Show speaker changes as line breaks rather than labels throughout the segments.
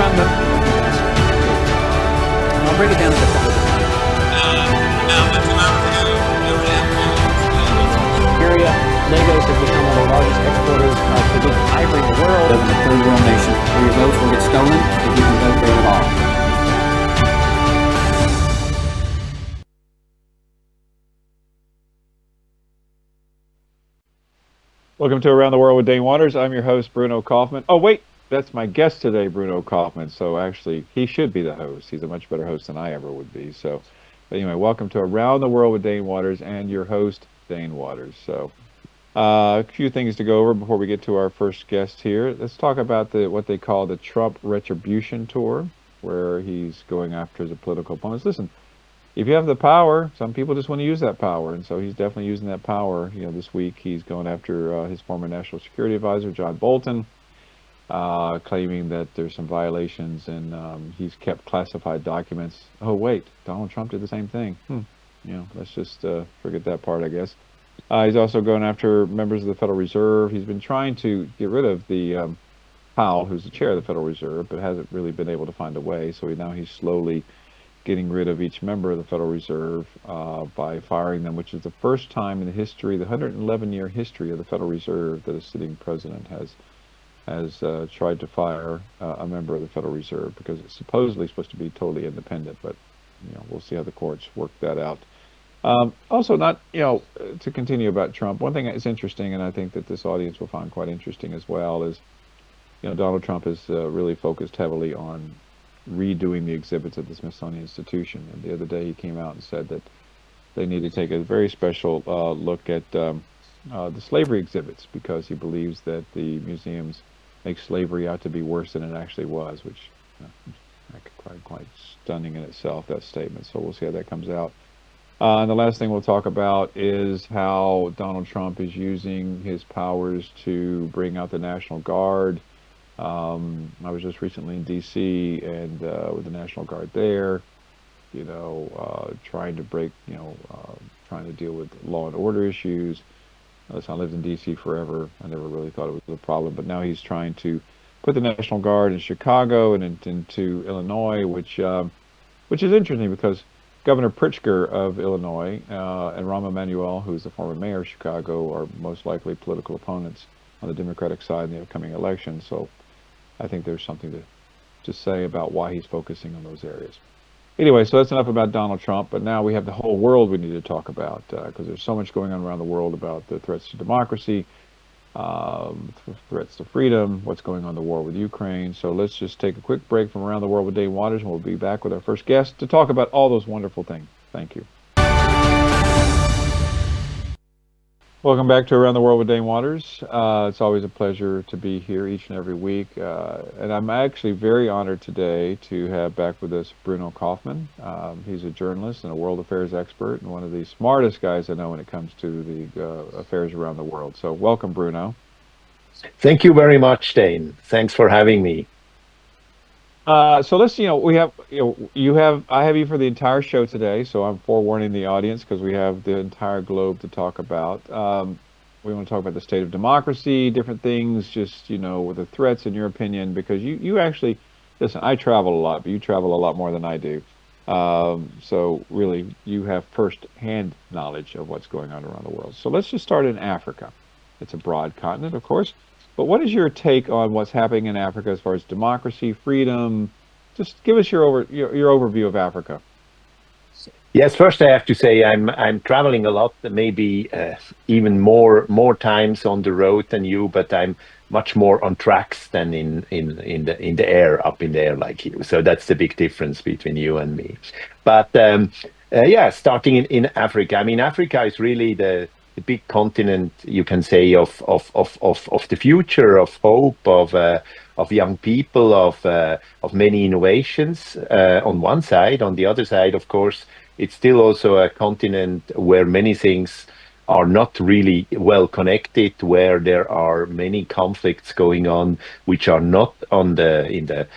on the... I'll break it down into a couple of different area. Lagos has become one of the largest exporters of Peruvian ivory in the world.
Live in a third world nation where your votes will get stolen if you can vote there at all.
Welcome to Around the World with Dane Waters. I'm your host, Bruno Kaufmann. Oh, wait, that's my guest today, Bruno Kaufmann. So actually, he should be the host. He's a much better host than I ever would be. So, but anyway, welcome to Around the World with Dane Waters and your host, Dane Waters. So, a few things to go over before we get to our first guest here. Let's talk about what they call the Trump Retribution Tour, where he's going after his political opponents. Listen, if you have the power, some people just want to use that power, and so he's definitely using that power. You know, this week he's going after his former National Security Advisor, John Bolton, claiming that there's some violations, and he's kept classified documents. Oh, wait, Donald Trump did the same thing. You know, let's just forget that part, I guess. He's also going after members of the Federal Reserve. He's been trying to get rid of the Powell, who's the chair of the Federal Reserve, but hasn't really been able to find a way. So now he's slowly getting rid of each member of the Federal Reserve by firing them, which is the first time in the history, the 111-year history of the Federal Reserve, that a sitting president has tried to fire a member of the Federal Reserve, because it's supposedly supposed to be totally independent. But you know, we'll see how the courts work that out. Also, not, you know, to continue about Trump, one thing that's interesting, and I think that this audience will find quite interesting as well, is, you know, Donald Trump has really focused heavily on redoing the exhibits at the Smithsonian Institution. And the other day he came out and said that they need to take a very special look at the slavery exhibits, because he believes that the museums make slavery out to be worse than it actually was, which quite stunning in itself, that statement. So we'll see how that comes out. And the last thing we'll talk about is how Donald Trump is using his powers to bring out the National Guard. I was just recently in D.C. and with the National Guard there, you know, trying to trying to deal with law and order issues. Listen, I lived in D.C. forever. I never really thought it was a problem, but now he's trying to put the National Guard in Chicago and into Illinois, which is interesting, because Governor Pritzker of Illinois and Rahm Emanuel, who's the former mayor of Chicago, are most likely political opponents on the Democratic side in the upcoming election. So I think there's something to say about why he's focusing on those areas. Anyway, so that's enough about Donald Trump, but now we have the whole world we need to talk about, because there's so much going on around the world about the threats to democracy, threats to freedom, what's going on in the war with Ukraine. So let's just take a quick break from Around the World with Dane Waters, and we'll be back with our first guest to talk about all those wonderful things. Thank you. Welcome back to Around the World with Dane Waters. It's always a pleasure to be here each and every week. And I'm actually very honored today to have back with us Bruno Kaufmann. He's a journalist and a world affairs expert, and one of the smartest guys I know when it comes to the affairs around the world. So welcome, Bruno.
Thank you very much, Dane. Thanks for having me.
So let's, I have you for the entire show today, so I'm forewarning the audience, because we have the entire globe to talk about. We want to talk about the state of democracy, different things, just, with the threats, in your opinion, because you actually, listen, I travel a lot, but you travel a lot more than I do. So really, you have first-hand knowledge of what's going on around the world. So let's just start in Africa. It's a broad continent, of course. But what is your take on what's happening in Africa as far as democracy, freedom? Just give us your overview of Africa.
Yes, first I have to say I'm traveling a lot, maybe even more times on the road than you, but I'm much more on tracks than in the air, up in the air like you. So that's the big difference between you and me. But starting in Africa. I mean, Africa is really the big continent, you can say, of the future, of hope, of young people, of many innovations on one side. On the other side, of course, it's still also a continent where many things are not really well connected, where there are many conflicts going on which are not in the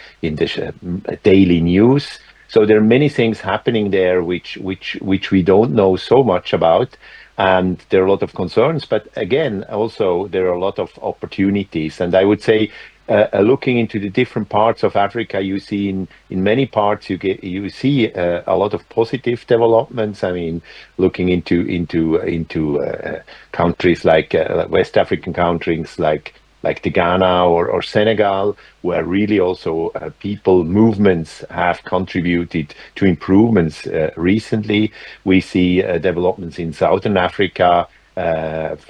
daily news. So there are many things happening there which we don't know so much about. And there are a lot of concerns, but again, also there are a lot of opportunities. And I would say looking into the different parts of Africa, you see in many parts you see a lot of positive developments. I mean, looking into countries like West African countries like the Ghana or Senegal, where really also people movements have contributed to improvements recently. We see developments in Southern Africa,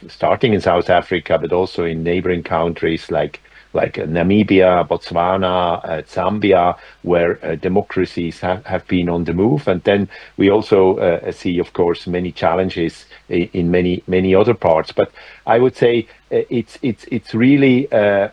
starting in South Africa, but also in neighboring countries like Namibia, Botswana, Zambia, where democracies have been on the move. And then we also see, of course, many challenges in many other parts. But I would say it's really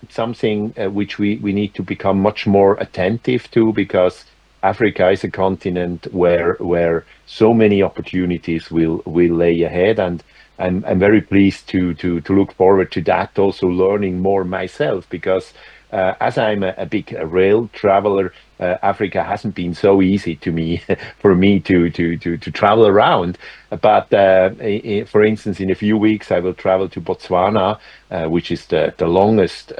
something which we need to become much more attentive to, because Africa is a continent where so many opportunities will lay ahead, and I'm very pleased to look forward to that. Also learning more myself, because as I'm a big rail traveler, Africa hasn't been so easy to me for me to travel around. But for instance, in a few weeks, I will travel to Botswana, which is the longest.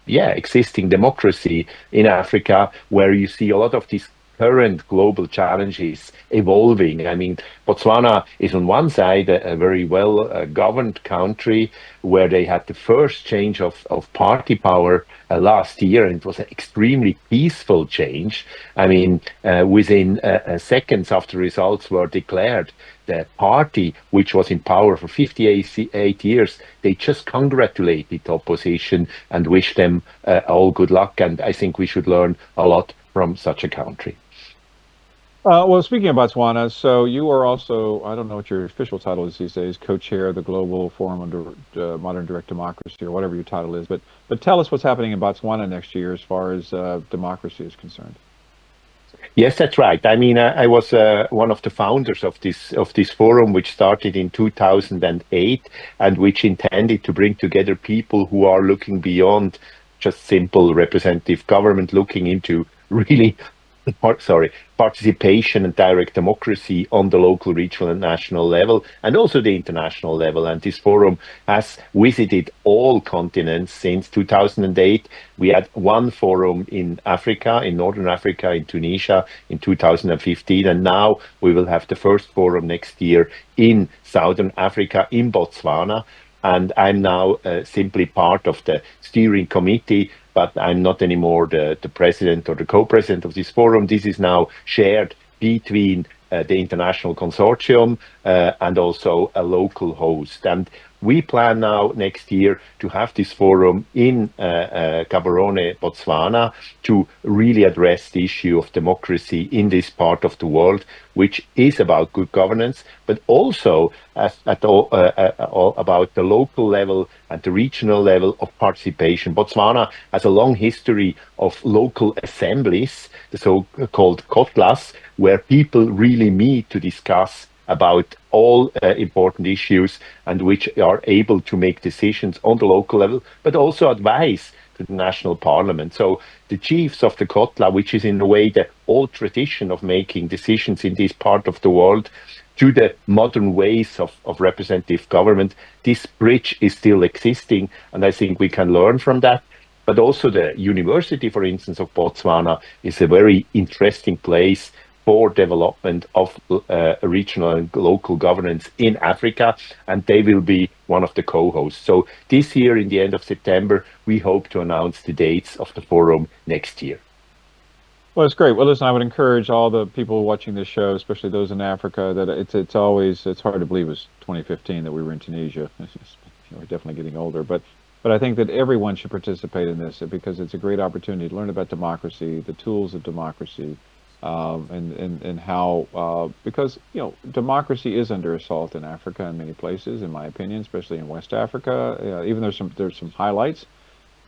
Existing democracy in Africa, where you see a lot of these current global challenges evolving. I mean, Botswana is on one side a very well governed country, where they had the first change of party power last year, and it was an extremely peaceful change. I mean, within seconds after results were declared, the party, which was in power for 58 years, they just congratulated the opposition and wished them all good luck. And I think we should learn a lot from such a country.
Well, speaking of Botswana, so you are also, I don't know what your official title is these days, co-chair of the Global Forum on Modern Direct Democracy, or whatever your title is. But tell us what's happening in Botswana next year as far as democracy is concerned.
Yes, that's right. I mean, I was one of the founders of this forum, which started in 2008, and which intended to bring together people who are looking beyond just simple representative government, looking into really participation and direct democracy on the local, regional, and national level, and also the international level. And this forum has visited all continents since 2008. We had one forum in Africa, in Northern Africa, in Tunisia in 2015, and now we will have the first forum next year in Southern Africa, in Botswana. And I'm now simply part of the steering committee, but I'm not anymore the president or the co-president of this forum. This is now shared between the international consortium and also a local host. And we plan now next year to have this forum in Gaborone, Botswana, to really address the issue of democracy in this part of the world, which is about good governance, but also about the local level and the regional level of participation. Botswana has a long history of local assemblies, the so-called kotlas, where people really meet to discuss about all important issues, and which are able to make decisions on the local level, but also advise to the national parliament. So the chiefs of the Kotla, which is in a way the old tradition of making decisions in this part of the world, to the modern ways of representative government, this bridge is still existing, and I think we can learn from that. But also the University, for instance, of Botswana is a very interesting place for development of regional and local governance in Africa, and they will be one of the co-hosts. So this year, in the end of September, we hope to announce the dates of the forum next year.
Well, it's great. Well, listen, I would encourage all the people watching this show, especially those in Africa, that it's hard to believe it was 2015 that we were in Tunisia. We're definitely getting older, but I think that everyone should participate in this, because it's a great opportunity to learn about democracy, the tools of democracy, and how because democracy is under assault in Africa in many places, in my opinion, especially in West Africa. Even there's some highlights.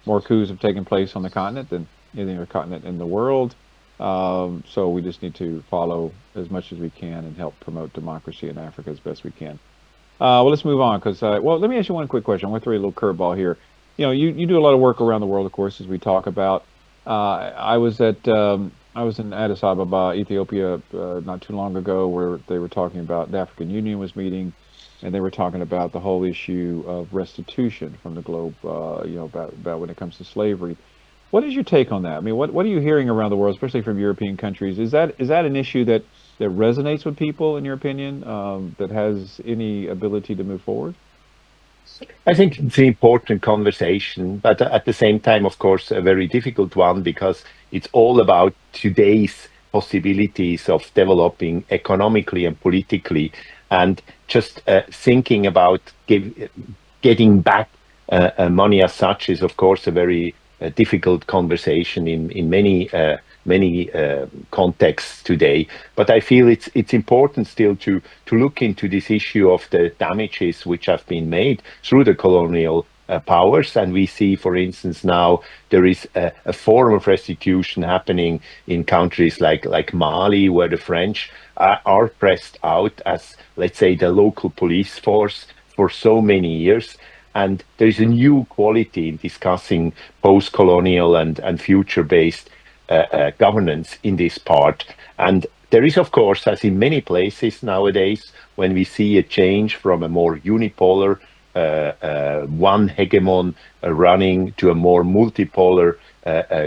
More coups have taken place on the continent than any other continent in the world. So we just need to follow as much as we can and help promote democracy in Africa as best we can. Well, let's move on, because well, let me ask you one quick question. I'm going to throw you a little curveball here. You do a lot of work around the world, of course, as we talk about. I was in Addis Ababa, Ethiopia, not too long ago, where they were talking about the African Union was meeting, and they were talking about the whole issue of restitution from the globe, about when it comes to slavery. What is your take on that? I mean, what are you hearing around the world, especially from European countries? Is that an issue that resonates with people, in your opinion, that has any ability to move forward?
I think it's an important conversation, but at the same time, of course, a very difficult one because it's all about today's possibilities of developing economically and politically, and just thinking about getting back money as such is, of course, a very difficult conversation in many contexts today. But I feel it's important still to look into this issue of the damages which have been made through the colonial powers. And we see, for instance, now there is a form of restitution happening in countries like Mali, where the French are pressed out as, let's say, the local police force for so many years. And there is a new quality in discussing post-colonial and future-based governance in this part. And there is, of course, as in many places nowadays, when we see a change from a more unipolar one hegemon running to a more multipolar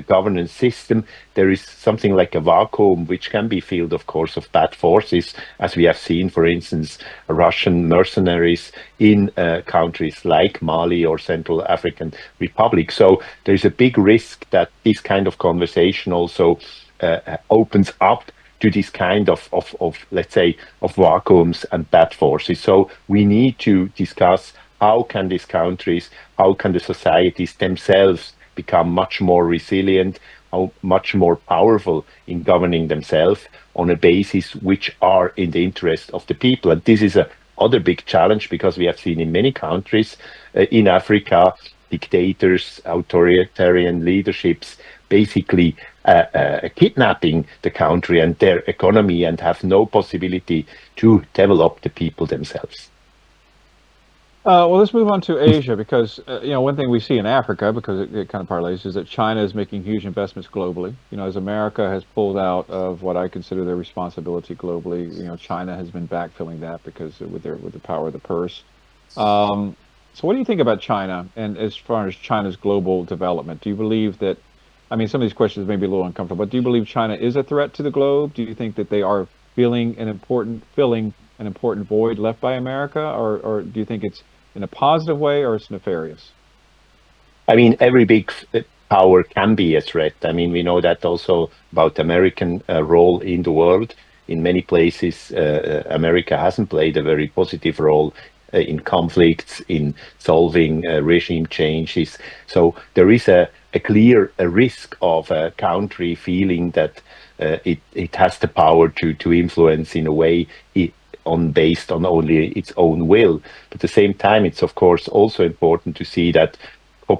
governance system, there is something like a vacuum which can be filled, of course, of bad forces, as we have seen, for instance, Russian mercenaries in countries like Mali or Central African Republic. So there's a big risk that this kind of conversation also opens up to this kind of let's say, of vacuums and bad forces. So we need to discuss how can these countries, how can the societies themselves become much more resilient, how much more powerful in governing themselves on a basis which are in the interest of the people. And this is a other big challenge because we have seen in many countries in Africa, dictators, authoritarian leaderships basically kidnapping the country and their economy and have no possibility to develop the people themselves.
Well, let's move on to Asia because one thing we see in Africa, because it kind of parlays, is that China is making huge investments globally. As America has pulled out of what I consider their responsibility globally, China has been backfilling that because with the power of the purse. So, what do you think about China and as far as China's global development? Do you believe that? I mean, some of these questions may be a little uncomfortable, but do you believe China is a threat to the globe? Do you think that they are filling an important void left by America, or do you think it's in a positive way or it's nefarious?
I mean, every big power can be a threat. I mean, we know that also about American role in the world. In many places, America hasn't played a very positive role in conflicts, in solving regime changes. So there is a clear risk of a country feeling that it has the power to influence in a way based on only its own will. But at the same time, it's of course also important to see that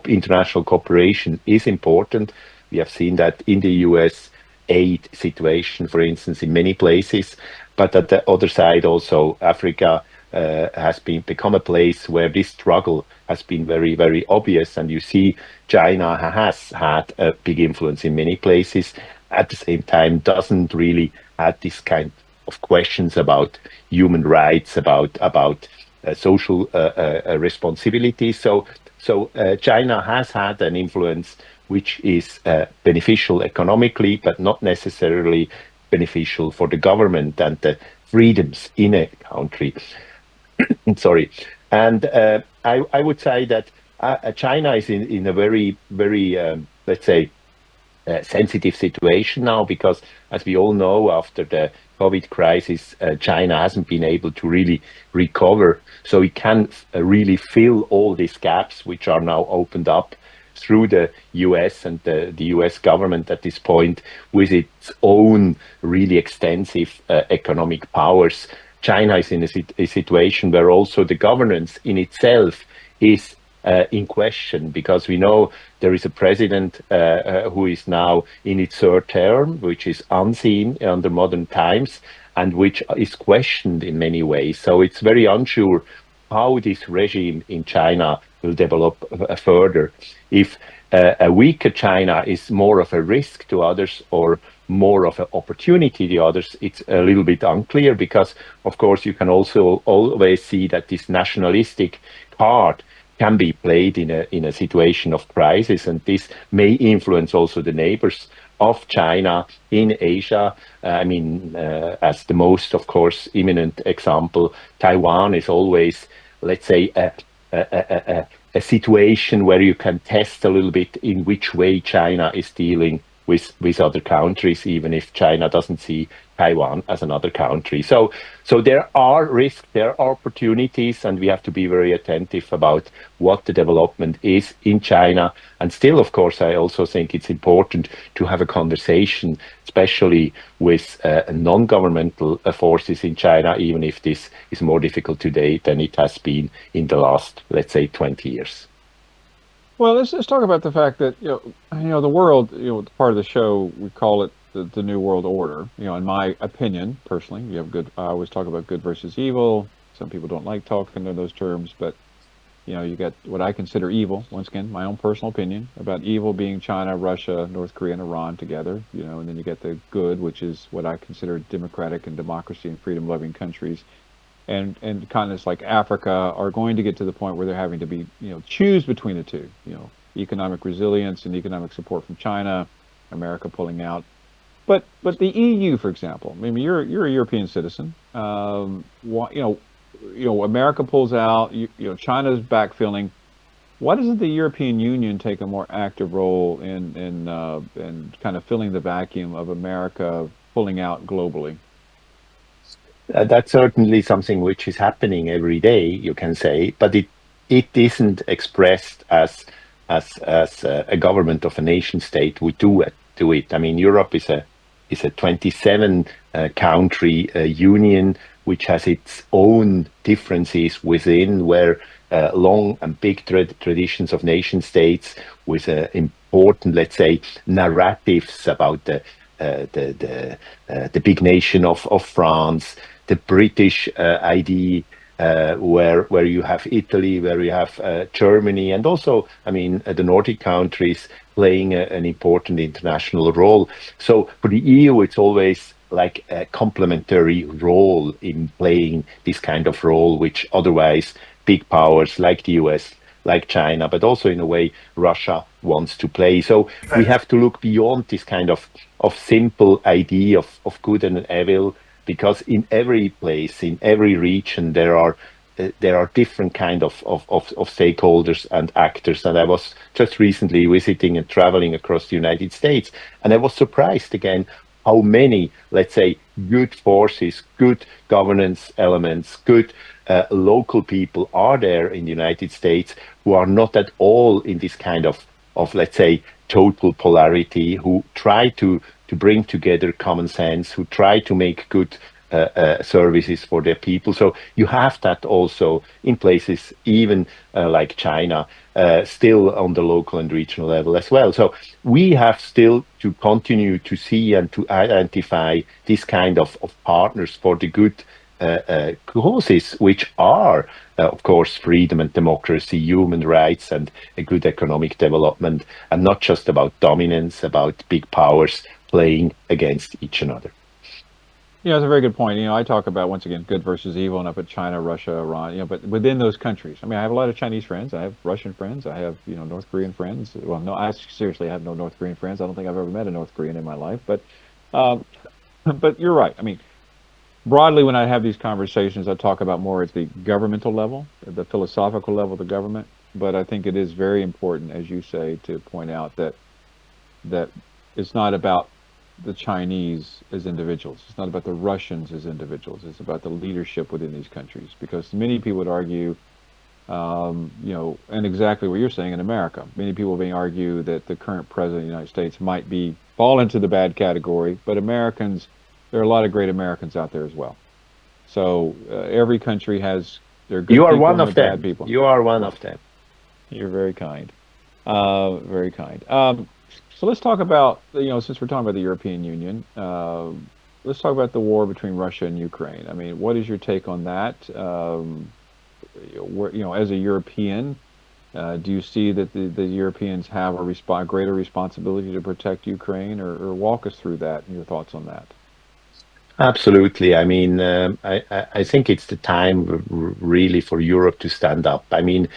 international cooperation is important. We have seen that in the US aid situation, for instance, in many places. But at the other side, also Africa has become a place where this struggle has been very, very obvious. And you see China has had a big influence in many places. At the same time, doesn't really have this kind of questions about human rights, about social responsibility. So China has had an influence which is beneficial economically, but not necessarily beneficial for the government and the freedoms in a country. Sorry. And I would say that China is in a very, very, let's say, sensitive situation now, because as we all know, after the COVID crisis, China hasn't been able to really recover. So it can really fill all these gaps which are now opened up through the US and the US government at this point with its own really extensive economic powers. China is in a situation where also the governance in itself is in question, because we know there is a president who is now in its third term, which is unseen under modern times and which is questioned in many ways. So it's very unsure how this regime in China will develop further. If a weaker China is more of a risk to others or more of an opportunity. The others, it's a little bit unclear because, of course, you can also always see that this nationalistic card can be played in a situation of crisis, and this may influence also the neighbors of China in Asia. As the most, of course, imminent example, Taiwan is always, let's say, a situation where you can test a little bit in which way China is dealing with other countries, even if China doesn't see Taiwan as another country. So there are risks, there are opportunities, and we have to be very attentive about what the development is in China. And still, of course, I also think it's important to have a conversation, especially with non-governmental forces in China, even if this is more difficult today than it has been in the last, let's say, 20 years.
Well, let's talk about the fact that the world, part of the show we call it the New World Order. In my opinion, personally, you have good. I always talk about good versus evil. Some people don't like talking in those terms, but you get what I consider evil. Once again, my own personal opinion about evil being China, Russia, North Korea, and Iran together. And then you get the good, which is what I consider democratic and democracy and freedom-loving countries. And continents like Africa are going to get to the point where they're having to be, choose between the two, economic resilience and economic support from China, America pulling out. But the EU, for example, you're a European citizen. America pulls out, China's backfilling. Why doesn't the European Union take a more active role in kind of filling the vacuum of America pulling out globally?
That's certainly something which is happening every day, you can say, but it isn't expressed as a government of a nation state would do it. Europe is a 27 country union which has its own differences within, where long and big traditions of nation states with important, let's say, narratives about the big nation of France, the British idea, where you have Italy, where you have Germany, and also, the Nordic countries playing an important international role. So for the EU, it's always like a complementary role in playing this kind of role, which otherwise big powers like the US, like China, but also in a way Russia wants to play. So we have to look beyond this kind of simple idea of good and evil, because in every place, in every region, there are different kind of stakeholders and actors. And I was just recently visiting and traveling across the United States, and I was surprised again how many, let's say, good forces, good governance elements, good local people are there in the United States who are not at all in this kind of let's say, total polarity, who try to bring together common sense, who try to make good services for their people. So you have that also in places even like China, still on the local and regional level as well. So we have still to continue to see and to identify this kind of partners for the good causes, which are, of course, freedom and democracy, human rights, and a good economic development, and not just about dominance, about big powers playing against each another.
Yeah, it's a very good point. I talk about, once again, good versus evil, and I put China, Russia, Iran, but within those countries. I have a lot of Chinese friends. I have Russian friends. I have, North Korean friends. Well, no, I seriously have no North Korean friends. I don't think I've ever met a North Korean in my life. But you're right. Broadly, when I have these conversations, I talk about more at the governmental level, the philosophical level of the government. But I think it is very important, as you say, to point out that it's not about the Chinese as individuals. It's not about the Russians as individuals. It's about the leadership within these countries. Because many people would argue, and exactly what you're saying in America, many people may argue that the current president of the United States might fall into the bad category, but Americans, there are a lot of great Americans out there as well. So every country has their good people and their bad people.
You are one of them.
You're very kind. Very kind. So let's talk about, since we're talking about the European Union, let's talk about the war between Russia and Ukraine. What is your take on that? As a European, Do you see that the Europeans have a greater responsibility to protect Ukraine, or walk us through that and your thoughts on that?
Absolutely. I mean, I think it's the time really for Europe to stand up. I mean,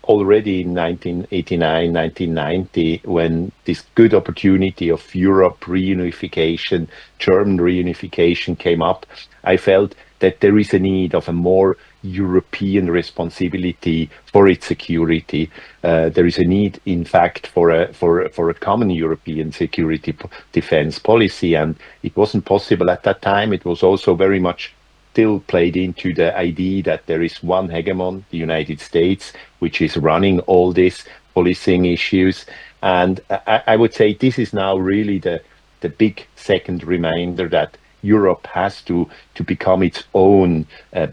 already in 1989, 1990, when this good opportunity of Europe reunification, German reunification came up, I felt that there is a need of a more European responsibility for its security. There is a need, in fact, for a common European security defense policy, and it wasn't possible at that time. It was also very much still played into the idea that there is one hegemon, the United States, which is running all these policing issues. And I would say this is now really the big second reminder that Europe has to become its own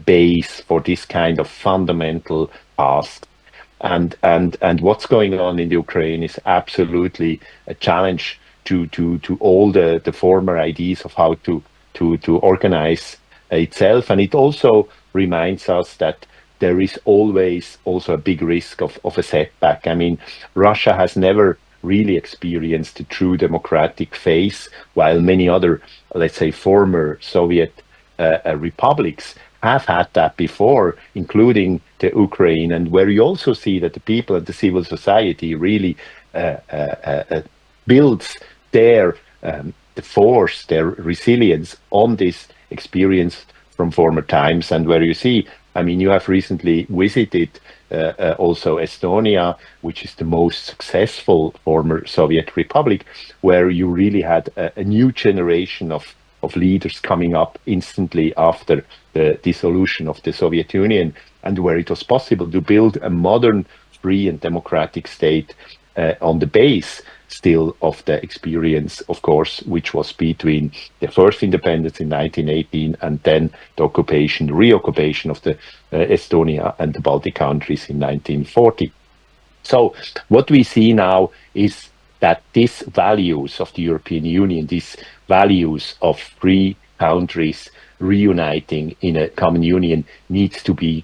base for this kind of fundamental task. And what's going on in the Ukraine is absolutely a challenge to all the former ideas of how to organize itself. And it also reminds us that there is always also a big risk of a setback. I mean, Russia has never really experienced a true democratic phase, while many other, let's say, former Soviet republics have had that before, including the Ukraine, and where you also see that the people and the civil society really builds their the force, their resilience on this experience from former times, and where you see, I mean, you have recently visited also Estonia, which is the most successful former Soviet republic, where you really had a new generation of leaders coming up instantly after the dissolution of the Soviet Union, and where it was possible to build a modern, free, and democratic state on the base still of the experience, of course, which was between the first independence in 1918 and then the occupation, the reoccupation of the Estonia and the Baltic countries in 1940. So what we see now is that these values of the European Union, these values of free countries reuniting in a common union, needs to be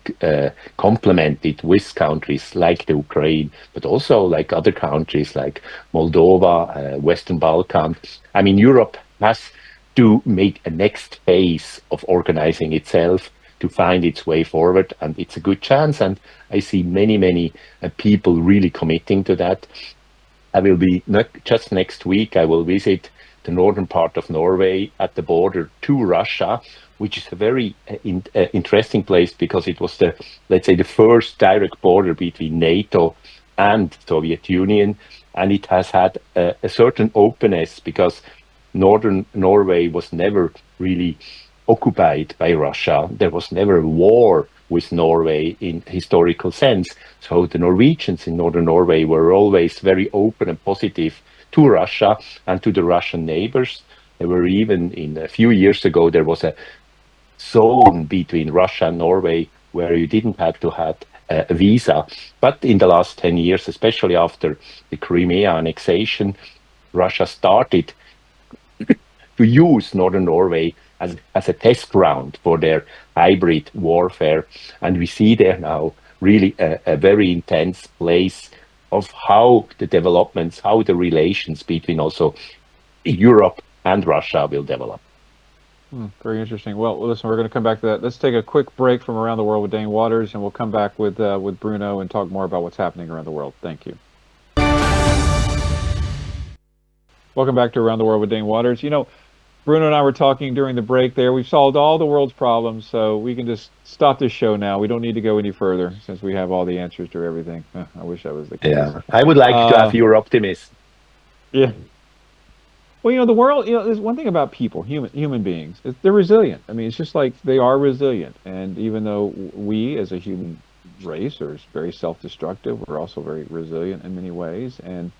complemented with countries like the Ukraine, but also like other countries like Moldova, Western Balkan. I mean, Europe has to make a next phase of organizing itself to find its way forward, and it's a good chance. And I see many people really committing to that. I will be just next week. I will visit the northern part of Norway at the border to Russia, which is a very interesting place because it was the, let's say, the first direct border between NATO and Soviet Union, and it has had a certain openness because northern Norway was never really occupied by Russia. There was never a war with Norway in historical sense. So the Norwegians in northern Norway were always very open and positive to Russia and to the Russian neighbors. There were even, in a few years ago, there was a zone between Russia and Norway where you didn't have to have a visa. But in the last 10 years, especially after the Crimea annexation, Russia started to use northern Norway as a test ground for their hybrid warfare. And we see there now really a very intense place of how the developments, how the relations between also Europe and Russia will develop.
Very interesting. Well, listen, we're going to come back to that. Let's take a quick break from Around the World with Dane Waters, and we'll come back with Bruno and talk more about what's happening around the world. Thank you. Welcome back to Around the World with Dane Waters. You know, Bruno and I were talking during the break there. We've solved all the world's problems, so we can just stop this show now. We don't need to go any further since we have all the answers to everything. I wish that was the case.
Yeah, I would like to have your optimism.
Yeah. Well, you know, the world, you know, there's one thing about people, human beings, they're resilient. I mean, it's just like they are resilient. And even though we as a human race are very self-destructive, we're also very resilient in many ways. And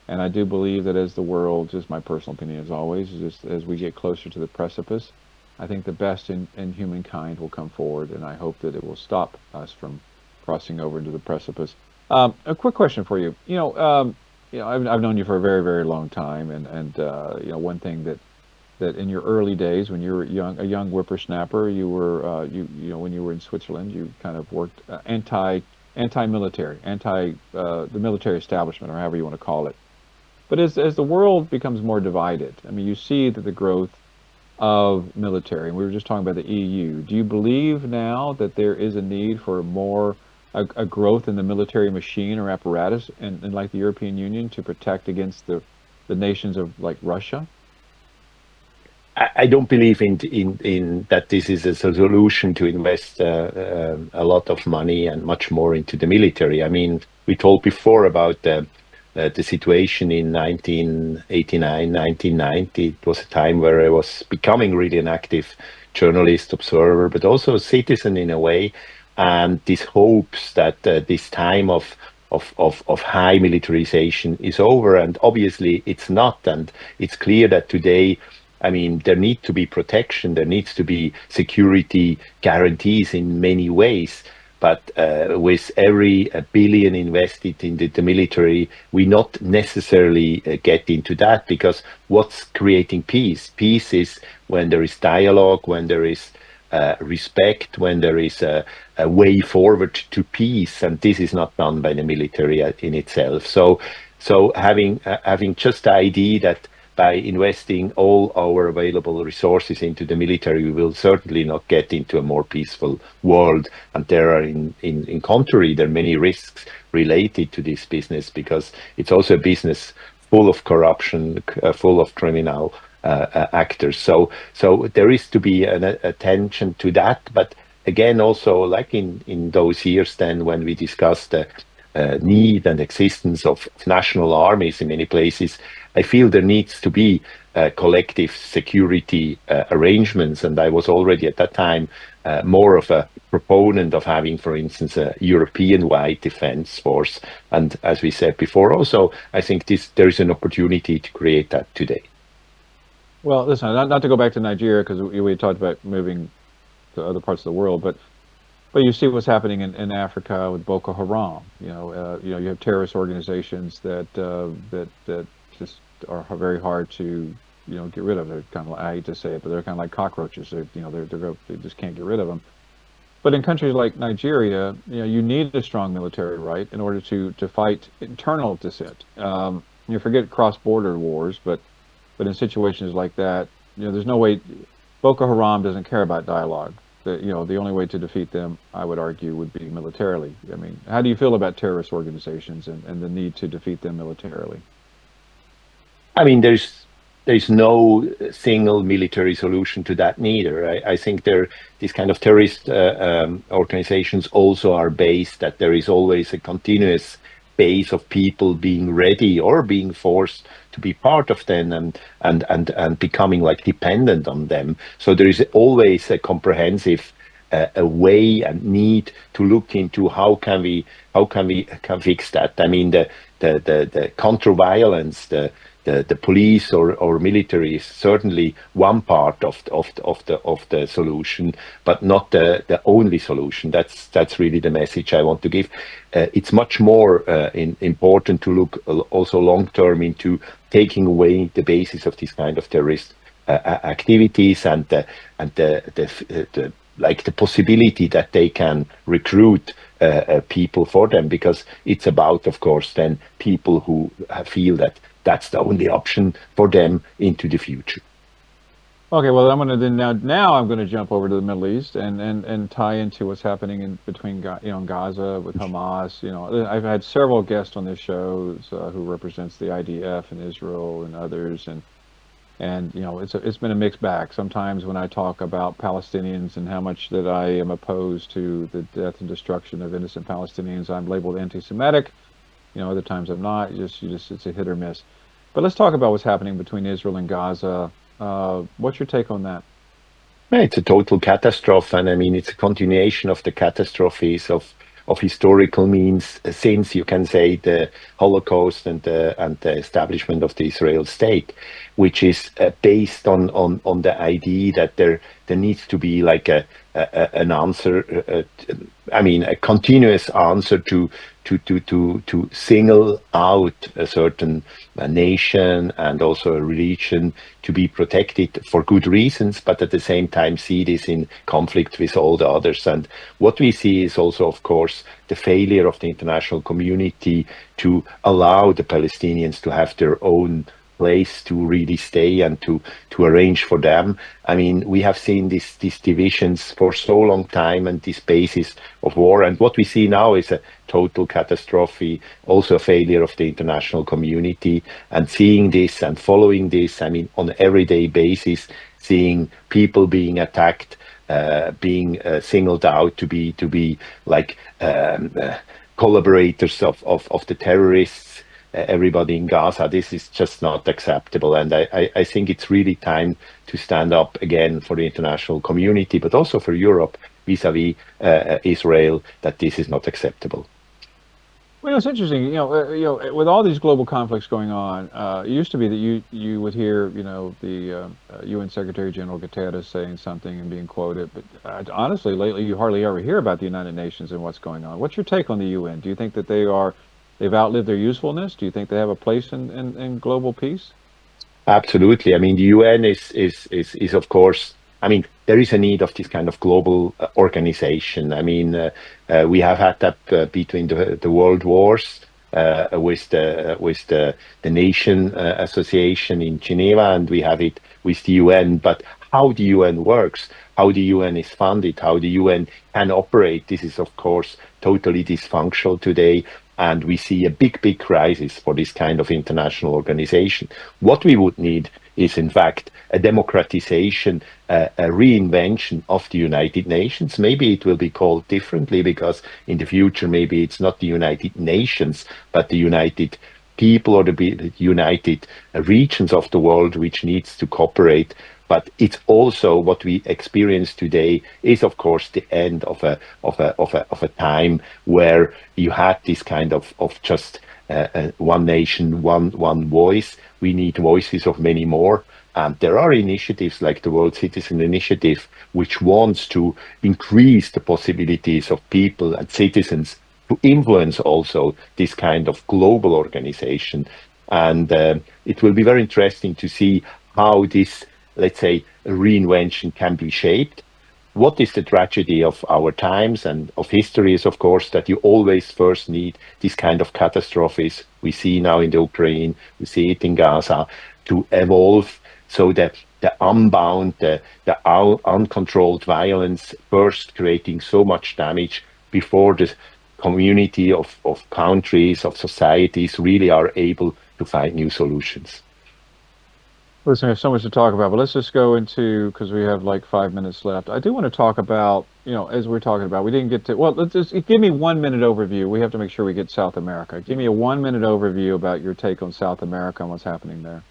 I do believe that as the world, just my personal opinion as always, is just as we get closer to the precipice, I think the best in humankind will come forward, and I hope that it will stop us from crossing over into the precipice. A quick question for you. You know, I've known you for a very, very long time, and you know, one thing that in your early days when you were a young whippersnapper, you were you know, when you were in Switzerland, you kind of worked anti-military, the military establishment, or however you want to call it. But as the world becomes more divided, I mean, you see that the growth of military, and we were just talking about the EU. Do you believe now that there is a need for a growth in the military machine or apparatus in like the European Union to protect against the nations of like Russia?
I don't believe in that this is a solution to invest a lot of money and much more into the military. I mean, we told before about the situation in 1989, 1990. It was a time where I was becoming really an active journalist, observer, but also a citizen in a way. And this hopes that this time of high militarization is over. And obviously it's not. And it's clear that today, I mean, there needs to be protection, there needs to be security guarantees in many ways. But with every billion invested in the military, we not necessarily get into that, because what's creating peace? Peace is when there is dialogue, when there is respect, when there is a way forward to peace, and this is not done by the military in itself. So having just the idea that by investing all our available resources into the military, we will certainly not get into a more peaceful world. And there are, in contrary, there are many risks related to this business, because it's also a business full of corruption, full of criminal actors. So there is to be an attention to that. But again, also like in those years then when we discussed the need and existence of national armies in many places, I feel there needs to be collective security arrangements. And I was already at that time more of a proponent of having, for instance, a European-wide defense force. And as we said before, also, I think there is an opportunity to create that today.
Well, listen, not to go back to Nigeria, because we talked about moving to other parts of the world, but you see what's happening in Africa with Boko Haram. You have terrorist organizations that just are very hard to get rid of. They're kind of, I hate to say it, but they're kind of like cockroaches. They just can't get rid of them. But in countries like Nigeria, you need a strong military, right, in order to fight internal dissent. You forget cross-border wars, but in situations like that, there's no way. Boko Haram doesn't care about dialogue. The only way to defeat them, I would argue, would be militarily. I mean, how do you feel about terrorist organizations and the need to defeat them militarily?
I mean, there's no single military solution to that neither. I think these kind of terrorist organizations also are based that there is always a continuous base of people being ready or being forced to be part of them and becoming like dependent on them. So there is always a comprehensive a way and need to look into how can we fix that. I mean, the counter-violence, the police or military is certainly one part of the solution, but not the only solution. That's really the message I want to give. It's much more important to look also long term into taking away the basis of this kind of terrorist activities and the like the possibility that they can recruit people for them, because it's about, of course, then people who feel that that's the only option for them into the future.
Okay, well, I'm going to now I'm going to jump over to the Middle East and tie into what's happening between Gaza with Hamas. I've had several guests on this show who represents the IDF and Israel and others, and it's been a mixed bag. Sometimes when I talk about Palestinians and how much that I am opposed to the death and destruction of innocent Palestinians, I'm labeled anti-Semitic. Other times I'm not. It's a hit or miss. But let's talk about what's happening between Israel and Gaza. What's your take on that?
It's a total catastrophe, and I mean it's a continuation of the catastrophes of historical means since, you can say, the Holocaust and the establishment of the Israel state, which is based on the idea that there needs to be like an answer. I mean, a continuous answer to to single out a certain nation and also a religion to be protected for good reasons, but at the same time see this in conflict with all the others. And what we see is also, of course, the failure of the international community to allow the Palestinians to have their own place to really stay and to arrange for them. I mean, we have seen these divisions for so long time and this basis of war. And what we see now is a total catastrophe, also a failure of the international community. And seeing this and following this, I mean, on an everyday basis, seeing people being attacked, being singled out to be like collaborators of the terrorists, everybody in Gaza. This is just not acceptable. And I think it's really time to stand up again for the international community, but also for Europe vis-a-vis Israel, that this is not acceptable.
Well, it's interesting, with all these global conflicts going on, it used to be that you would hear, the UN Secretary General Guterres saying something and being quoted, but honestly, lately you hardly ever hear about the United Nations and what's going on. What's your take on the UN? Do you think that they've outlived their usefulness? Do you think they have a place in global peace?
Absolutely. I mean, the UN is of course, I mean, there is a need of this kind of global organization. I mean, we have had that between the world wars with the Nation Association in Geneva, and we have it with the UN. But how the UN works, how the UN is funded, how the UN can operate, this is of course totally dysfunctional today. And we see a big crisis for this kind of international organization. What we would need is, in fact, a democratization, a reinvention of the United Nations. Maybe it will be called differently, because in the future, maybe it's not the United Nations, but the United People or the United Regions of the world which needs to cooperate. But it's also what we experience today is, of course, the end of a time where you had this kind of just one nation, one voice. We need voices of many more. And there are initiatives like the World Citizen Initiative, which wants to increase the possibilities of people and citizens to influence also this kind of global organization. And it will be very interesting to see how this, let's say, reinvention can be shaped. What is the tragedy of our times and of history is, of course, that you always first need this kind of catastrophes. We see now in the Ukraine, we see it in Gaza, to evolve so that the unbound, the uncontrolled violence first creating so much damage before the community of countries, of societies really are able to find new solutions.
Listen, we have so much to talk about, but let's just go into, because we have like 5 minutes left. I do want to talk about, as we're talking about, we didn't get to, well, let's just give me 1 minute overview. We have to make sure we get South America. Give me a 1 minute overview about your take on South America and what's happening there.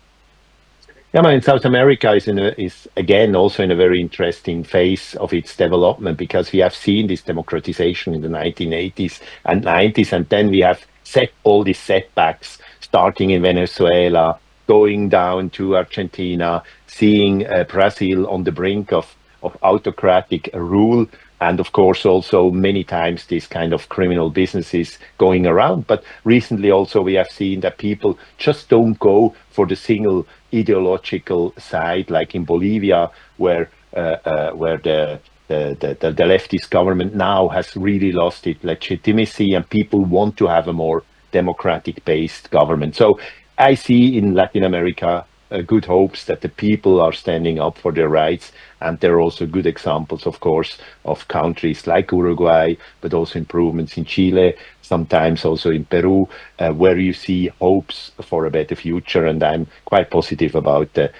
Yeah, I mean, South America is again also in a very interesting phase of its development, because we have seen this democratization in the 1980s and 90s, and then we have set all these setbacks, starting in Venezuela, going down to Argentina, seeing Brazil on the brink of autocratic rule, and of course also many times these kind of criminal businesses going around. But recently also we have seen that people just don't go for the single ideological side, like in Bolivia, where the leftist government now has really lost its legitimacy, and people want to have a more democratic-based government. So I see in Latin America good hopes that the people are standing up for their rights, and there are also good examples, of course, of countries like Uruguay, but also improvements in Chile, sometimes also in Peru, where you see hopes for a better future. And I'm quite positive about the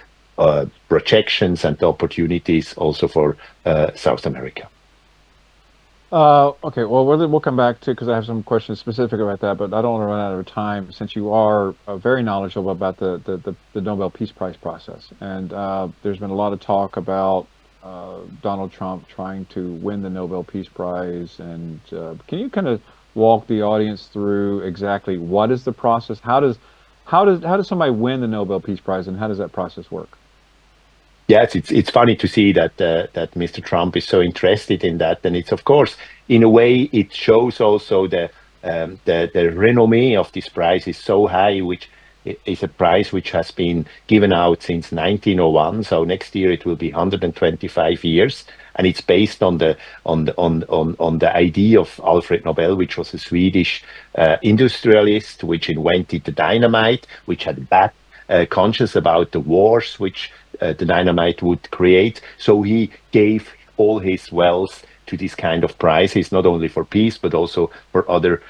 projections and the opportunities also for South America.
Okay, well, we'll come back to, because I have some questions specific about that, but I don't want to run out of time, since you are very knowledgeable about the Nobel Peace Prize process. And there's been a lot of talk about Donald Trump trying to win the Nobel Peace Prize. And can you kind of walk the audience through exactly what is the process? How does somebody win the Nobel Peace Prize, and how does that process work?
Yes, it's funny to see that Mr. Trump is so interested in that, and it's, of course, in a way it shows also the the renommee of this prize is so high, which is a prize which has been given out since 1901. So next year it will be 125 years, and it's based on the idea of Alfred Nobel, which was a Swedish industrialist, which invented the dynamite, which had bad conscience about the wars which the dynamite would create. So he gave all his wealth to this kind of prizes, not only for peace, but also for other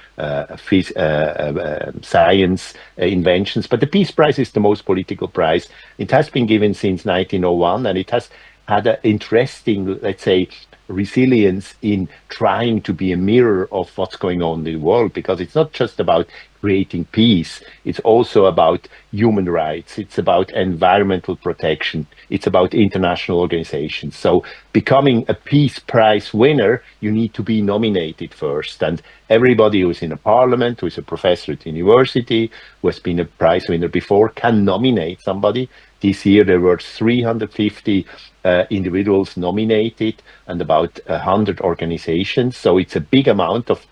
science inventions. But the Peace Prize is the most political prize. It has been given since 1901, and it has had an interesting, let's say, resilience in trying to be a mirror of what's going on in the world, because it's not just about creating peace, it's also about human rights, it's about environmental protection, it's about international organizations. So becoming a Peace Prize winner, you need to be nominated first. And everybody who's in a parliament, who is a professor at university, who has been a prize winner before, can nominate somebody. This year there were 350 individuals nominated and about 100 organizations. So it's a big amount of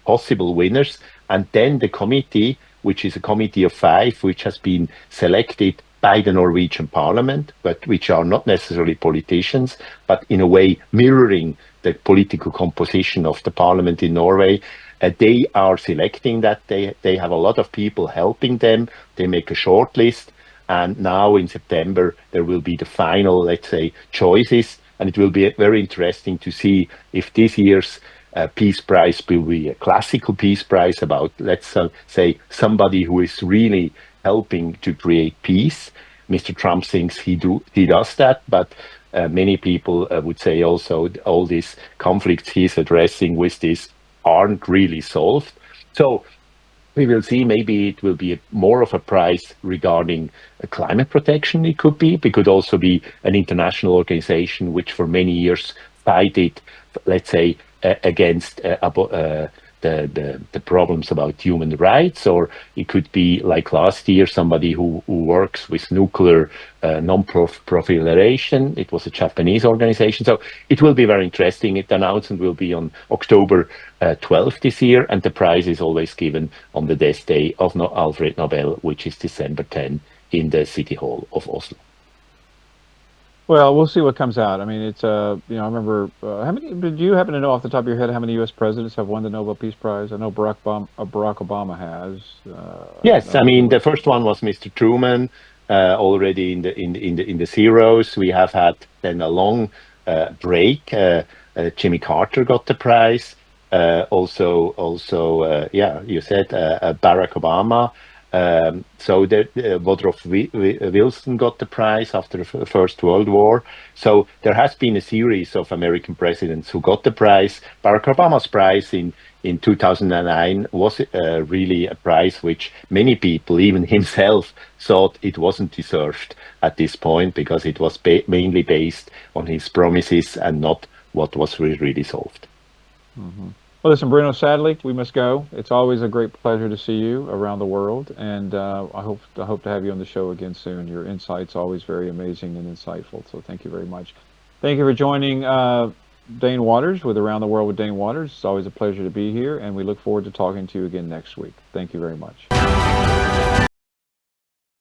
possible winners. And then the committee, which is a committee of 5, which has been selected by the Norwegian parliament, but which are not necessarily politicians, but in a way mirroring the political composition of the parliament in Norway. They are selecting that. They have a lot of people helping them. They make a short list. And now in September, there will be the final, let's say, choices. And it will be very interesting to see if this year's Peace Prize will be a classical Peace Prize about, let's say, somebody who is really helping to create peace. Mr. Trump thinks he does that, but many people would say also all these conflicts he's addressing with this aren't really solved. So we will see. Maybe it will be more of a prize regarding climate protection. It could be. It could also be an international organization which for many years fighted, let's say, against the problems about human rights. Or it could be like last year, somebody who works with nuclear non-proliferation. It was a Japanese organization. So it will be very interesting. The announcement will be on October 12th this year, and the prize is always given on the death day of Alfred Nobel, which is December 10 in the City Hall of Oslo.
Well, we'll see what comes out. I mean, it's I remember how many. Do you happen to know off the top of your head how many U.S. presidents have won the Nobel Peace Prize? I know Barack Obama has.
Yes, I mean the first one was Mr. Truman, already in the zeros. We have had then a long break. Jimmy Carter got the prize. Also, you said Barack Obama. So Woodrow Wilson got the prize after the First World War. So there has been a series of American presidents who got the prize. Barack Obama's prize in 2009 was really a prize which many people, even himself, thought it wasn't deserved at this point, because it was mainly based on his promises and not what was really solved.
Mm-hmm. Well, listen, Bruno, sadly, we must go. It's always a great pleasure to see you around the world, and I hope to have you on the show again soon. Your insight's always very amazing and insightful, so thank you very much. Thank you for joining Dane Waters with Around the World with Dane Waters. It's always a pleasure to be here, and we look forward to talking to you again next week. Thank you very much.